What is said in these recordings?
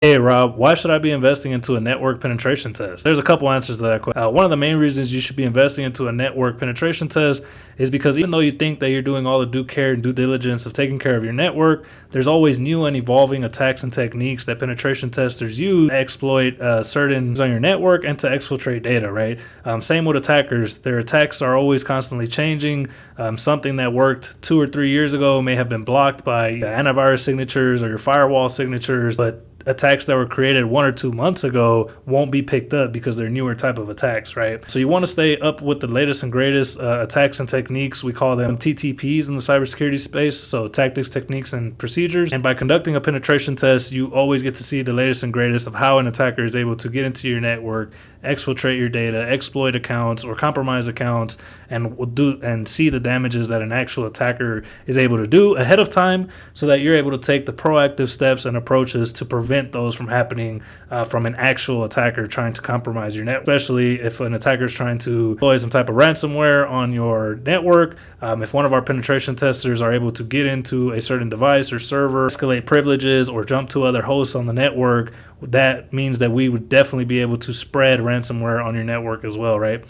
Hey Rob, why should I be investing into a network penetration test? There's a couple answers to that question. One of the main reasons you should be investing into a network penetration test is because even though you think that you're doing all the due care and due diligence of taking care of your network, there's always new and evolving attacks and techniques that penetration testers use to exploit certain on your network and to exfiltrate data, right? Same with attackers. Their attacks are always constantly changing. Something that worked 2 or 3 years ago may have been blocked by antivirus signatures or your firewall signatures, but attacks that were created 1 or 2 months ago won't be picked up because they're newer type of attacks, right? So you want to stay up with the latest and greatest attacks and techniques. We call them TTPs in the cybersecurity space, so tactics, techniques, and procedures. And by conducting a penetration test, you always get to see the latest and greatest of how an attacker is able to get into your network, exfiltrate your data, exploit accounts or compromise accounts, and see the damages that an actual attacker is able to do ahead of time, so that you're able to take the proactive steps and approaches to prevent those from happening from an actual attacker trying to compromise your network, especially if an attacker is trying to deploy some type of ransomware on your network. If one of our penetration testers are able to get into a certain device or server, escalate privileges, or jump to other hosts on the network, that means that we would definitely be able to spread ransomware on your network as well, right?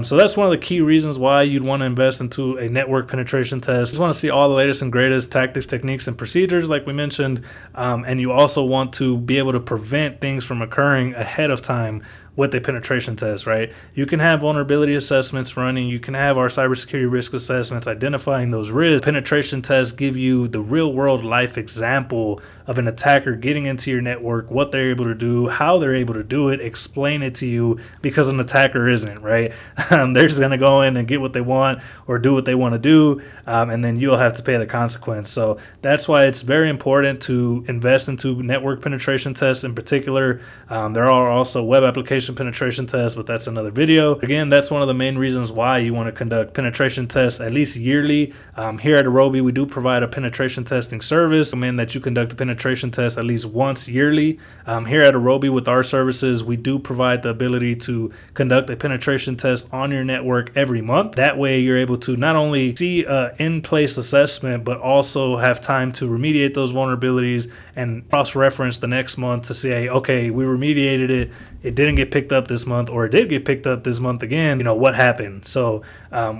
So that's one of the key reasons why you'd want to invest into a network penetration test. You want to see all the latest and greatest tactics, techniques, and procedures, like we mentioned, and you also want to be able to prevent things from occurring ahead of time with a penetration test, right? You can have vulnerability assessments running. You can have our cybersecurity risk assessments identifying those risks. Penetration tests give you the real world life example of an attacker getting into your network, what they're able to do, how they're able to do it, explain it to you, because an attacker isn't, right? They're just going to go in and get what they want or do what they want to do, and then you'll have to pay the consequence. So that's why it's very important to invest into network penetration tests in particular. There are also web application penetration tests, but that's another video. Again, that's one of the main reasons why you want to conduct penetration tests at least yearly. Here at Orobi, we do provide a penetration testing service. I mean that you conduct a penetration test at least once yearly. Here at Orobi, with our services, we do provide the ability to conduct a penetration test on your network every month. That way, you're able to not only see an in-place assessment, but also have time to remediate those vulnerabilities and cross-reference the next month to say, okay, we remediated it. It didn't get picked up this month, or it did get picked up this month again. What happened? So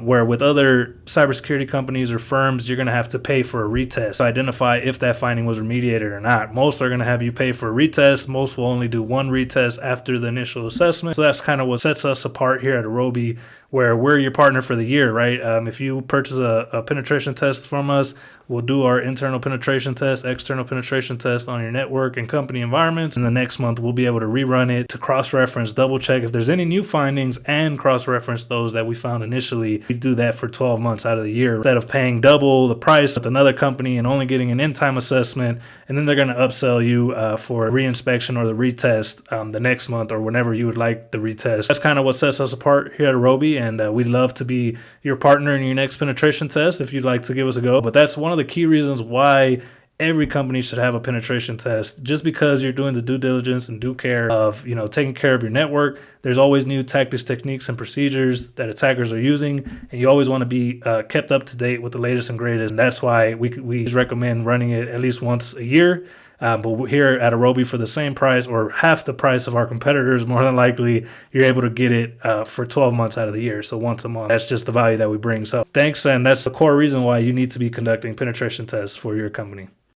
where with other cybersecurity companies or firms, you're going to have to pay for a retest to identify if that finding was remediated or not. Most are going to have you pay for a retest. Most will only do one retest after the initial assessment. So that's kind of what sets us apart here at Orobi, where we're your partner for the year, right? If you purchase a penetration test from us, we'll do our internal penetration test, external penetration test on your network and company environments. And the next month, we'll be able to rerun it to cross-reference, double-check if there's any new findings, and cross-reference those that we found initially. We do that for 12 months out of the year, instead of paying double the price with another company and only getting an in-time assessment, and then they're going to upsell you for reinspection or the retest the next month or whenever you would like the retest. That's kind of what sets us apart here at Orobi, and we'd love to be your partner in your next penetration test if you'd like to give us a go. But that's one of the key reasons why every company should have a penetration test, just because you're doing the due diligence and due care of, taking care of your network. There's always new tactics, techniques, and procedures that attackers are using, and you always want to be kept up to date with the latest and greatest. And that's why we recommend running it at least once a year. But here at Orobi, for the same price or half the price of our competitors, more than likely, you're able to get it for 12 months out of the year. So once a month. That's just the value that we bring. So thanks, and that's the core reason why you need to be conducting penetration tests for your company.